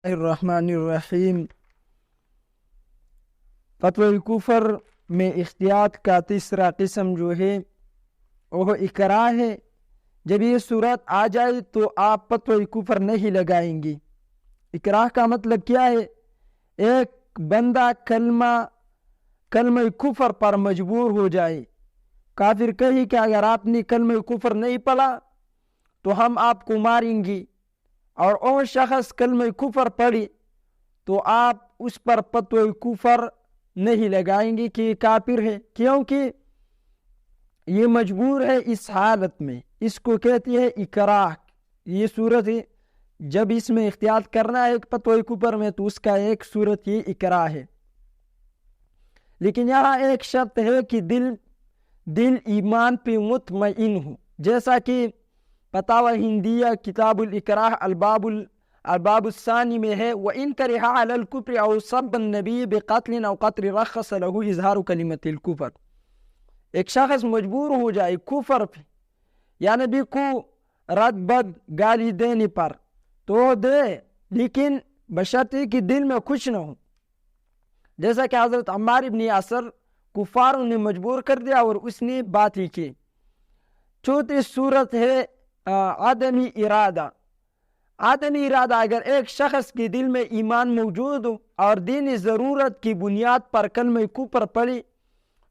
الرحمن الرحیم۔ فتوی کفر میں احتیاط کا تیسرا قسم جو ہے وہ اکراہ ہے۔ جب یہ صورت آ جائے تو آپ فتوی کفر نہیں لگائیں گے۔ اکراہ کا مطلب کیا ہے؟ ایک بندہ کلمہ کفر پر مجبور ہو جائے، کافر کہے کہ اگر آپ نے کلمہ کفر نہیں پڑھا تو ہم آپ کو ماریں گے، اور وہ شخص کلمہ کفر پڑھے تو آپ اس پر فتوی کفر نہیں لگائیں گے کہ یہ کافر ہے، کیونکہ یہ مجبور ہے اس حالت میں۔ اس کو کہتی ہے اکراہ۔ یہ صورت ہے جب اس میں احتیاط کرنا ہے فتوی کفر میں تو اس کا ایک صورت یہ اکراہ ہے۔ لیکن یہاں ایک شرط ہے کہ دل ایمان پہ مطمئن ہو، جیسا کہ فتاوی ہندیہ کتاب الاکراہ الباب الثانی میں ہے، وَإِن كَرِهَ عَلَى الْكُفْرِ أَوْ صَبَّ النَّبِيِّ بِقَتْلٍ أَوْ قَتْلٍ رَخَّصَ لَهُ إِظْهَارُ كَلِمَةِ الْكُفْرِ۔ ایک شخص مجبور ہو جائے کفر پہ یا نبی کو رد بد گالی دینے پر تو دے، لیکن بشرط کہ دل میں کچھ نہ ہو، جیسا کہ حضرت عمار ابن یاسر کفاروں نے مجبور کر دیا اور اس نے بات ہی کی۔ چوتھی صورت ہے عدمی ارادہ۔ عدمی ارادہ، اگر ایک شخص کے دل میں ایمان موجود ہو اور دینی ضرورت کی بنیاد پر کلمہ کفر پڑھی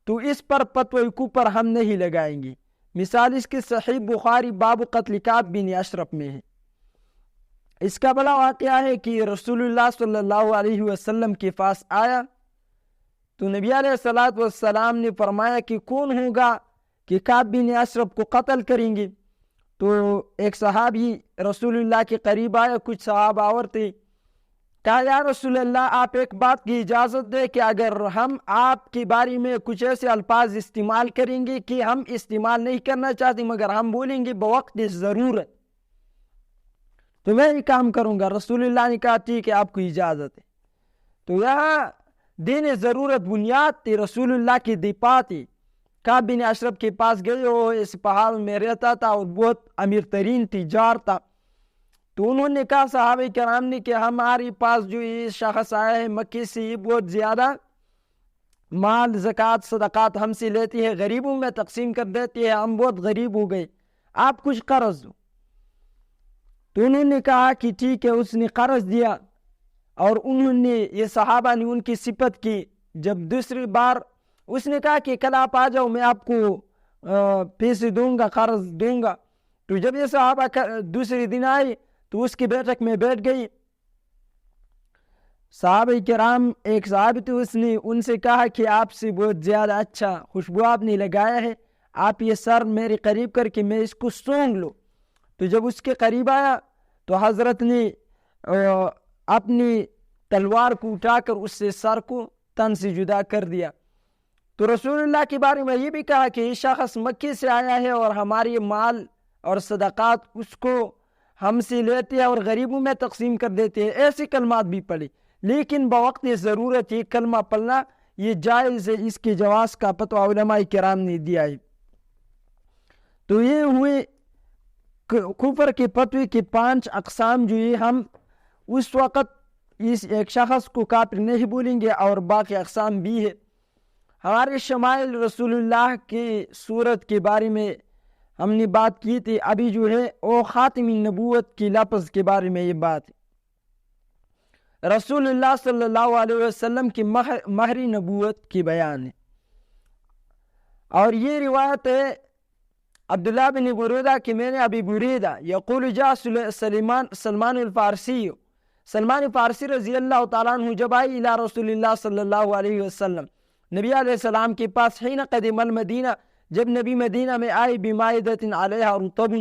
تو اس پر فتوی کفر ہم نہیں لگائیں گے۔ مثال اس کی صحیح بخاری باب قتل کعب بن اشرف میں ہے۔ اس کا بڑا واقعہ ہے کہ رسول اللہ صلی اللہ علیہ وسلم کے پاس آیا تو نبی علیہ الصلوۃ والسلام نے فرمایا کہ کون ہوگا کہ کعب بن اشرف کو قتل کریں گے؟ تو ایک صحابی رسول اللہ کے قریب آیا، کچھ صحابہ اور تھے، کہا یا رسول اللہ آپ ایک بات کی اجازت دے کہ اگر ہم آپ کے بارے میں کچھ ایسے الفاظ استعمال کریں گے کہ ہم استعمال نہیں کرنا چاہتے مگر ہم بولیں گے بوقت ضرورت، تو میں یہ کام کروں گا۔ رسول اللہ نے کہا ٹھیک ہے، آپ کو اجازت ہے۔ تو یہاں دین ضرورت بنیاد تھی، رسول اللہ کی دفاع تھی۔ کعب بن اشرف کے پاس گئے، وہ اس پہاڑ میں رہتا تھا اور بہت امیر ترین تجار تھا، تو انہوں نے کہا صحابہ کرام نے کہ ہمارے پاس جو یہ شخص آیا ہے مکے سے، یہ بہت زیادہ مال زکوٰۃ صدقات ہم سے لیتی ہے، غریبوں میں تقسیم کر دیتی ہے، ہم بہت غریب ہو گئے، آپ کچھ قرض دو۔ تو انہوں نے کہا کہ ٹھیک ہے، اس نے قرض دیا، اور انہوں نے یہ صحابہ نے ان کی صفت کی۔ جب دوسری بار اس نے کہا کہ کل آپ آ جاؤ، میں آپ کو پیسے دوں گا، قرض دوں گا۔ تو جب یہ صحابہ دوسرے دن آئے تو اس کی بیٹھک میں بیٹھ گئی۔ صحابہ کرام، ایک صحابی تھے، اس نے ان سے کہا کہ آپ سے بہت زیادہ اچھا خوشبو آپ نے لگایا ہے، آپ یہ سر میرے قریب کر کے میں اس کو سونگھ لو۔ تو جب اس کے قریب آیا تو حضرت نے اپنی تلوار کو اٹھا کر اس سے سر کو تن سے جدا کر دیا۔ تو رسول اللہ کے بارے میں یہ بھی کہا کہ یہ شخص مکے سے آیا ہے اور ہمارے مال اور صدقات اس کو ہم سے لیتے ہیں اور غریبوں میں تقسیم کر دیتے ہیں۔ ایسے کلمات بھی پڑھے، لیکن بوقت ضرورت یہ کلمہ پڑھنا یہ جائز ہے، اس کے جواز کا فتویٰ علماء کرام نے دیا ہے۔ تو یہ ہوئے کفر کے فتوی کے 5 اقسام، جو یہ ہم اس وقت اس ایک شخص کو کافر نہیں بولیں گے، اور باقی اقسام بھی ہے۔ ہمارے شمائل رسول اللہ کی صورت کے بارے میں ہم نے بات کی تھی، ابھی جو ہے وہ خاتم نبوت کی لفظ کے بارے میں یہ بات ہے۔ رسول اللہ صلی اللہ علیہ وسلم کی مہر نبوت کی بیان ہے، اور یہ روایت ہے عبداللہ بن بریدہ کہ میں نے ابی بریدہ یقول جاء سلمان الفارسی، سلمان فارسی رضی اللہ تعالیٰ عنہ جب آئی الی رسول اللہ صلی اللہ علیہ وسلم، نبی علیہ السلام کے پاس، حین قدم المدینہ، جب نبی مدینہ میں آئے، بمائدۃ علیہا رطب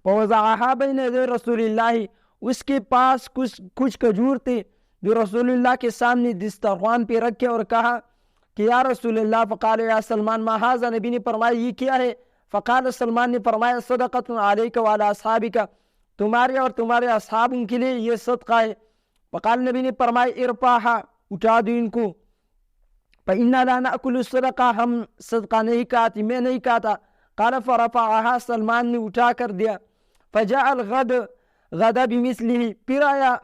فوضعہا بین یدی رسول اللہ، اس کے پاس کچھ کھجور تھے جو رسول اللہ کے سامنے دسترخوان پہ رکھے، اور کہا کہ یا رسول اللہ، فقال یا سلمان ما ھذا، نبی نے فرمایا یہ کیا ہے؟ فقال سلمان نے فرمایا صدقۃ علیک وعلی اصحابک، تمہارے اور تمہارے اصحابوں کے لیے یہ صدقہ ہے۔ فقال نبی نے فرمایا ارفعھا، اٹھا دو ان کو، فإنا لا نأکل الصدقہ، ہم صدقہ نہیں کھاتے، میں نہیں کھاتا۔ قال فرفعھا، سلمان نے اٹھا کر دیا۔ فجاء الغد، غدا بمثلہ، پھر آیا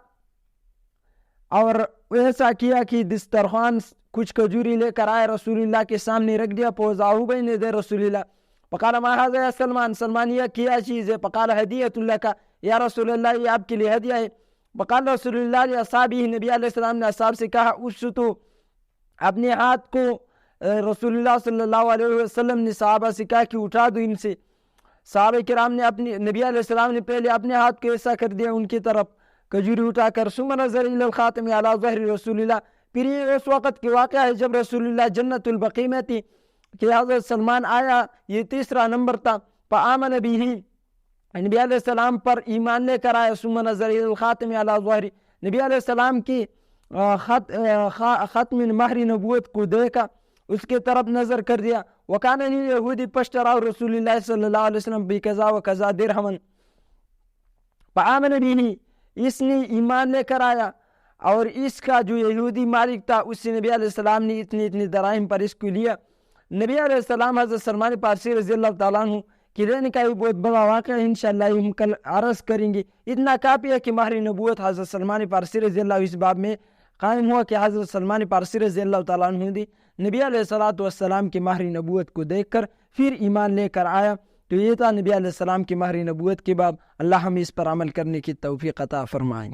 اور ایسا کیا کہ دسترخوان کچھ کھجوری لے کر آئے، رسول اللہ کے سامنے رکھ دیا. پوزاؤ بین دے رسول اللہ. فقال ما هذا یا سلمان، سلمان یہ کیا چیز ہے؟ فقال ہدیۃ لک یا رسول اللہ، یہ آپ کے لیے ہدیہ ہے. فقال رسول اللہ لاصحابہ، نبی علیہ السلام نے اصحاب سے کہا اشتو، اپنے ہاتھ کو رسول اللہ صلی اللہ علیہ وسلم نے صحابہ سے کہا کہ اٹھا دو ان سے. صحابہ کرام نے نبی علیہ السلام نے پہلے اپنے ہاتھ کو ایسا کر دیا ان کی طرف کھجوری اٹھا کر. ثم نظر الی الخاتم علی ظہر رسول اللہ. پھر یہ اس وقت کی واقعہ ہے جب رسول اللہ جنت البقیع میں تھی کہ حضرت سلمان آیا، یہ تیسرا نمبر تھا. فآمن بہ، نبی علیہ السلام پر ایمان لے کر آیا. ثم نظر الی الخاتم علی ظہر، نبی علیہ السلام کی ختم مہر نبوت کو دیکھا، اس کے طرف نظر کر دیا. وکان یہودی پشترا رسول اللہ صلی اللہ علیہ وسلم بکذا و کذا درہمن. فآمن بہ، اس نے ایمان لے کر آیا، اور اس کا جو یہودی مالک تھا اس سے نبی علیہ السلام نے اتنی دراہم پر اس کو لیا. نبی علیہ السلام حضرت سلمان فارسی رضی اللہ تعالیٰ عنہ کی رہنے کا بہت بڑا واقعہ ہے، انشاءاللہ ہم کل عرض کریں گے. اتنا کافی ہے کہ مہر نبوت حضرت سلمان فارسی رضی اللہ اس باب میں قائم ہوا کہ حضرت سلمان فارسی رضی اللہ تعالیٰ عنہ نے نبی علیہ السلام کی مہر نبوت کو دیکھ کر پھر ایمان لے کر آیا. تو یہ تھا نبی علیہ السلام کی مہر نبوت کے باب. اللہ ہم اس پر عمل کرنے کی توفیق عطا فرمائیں.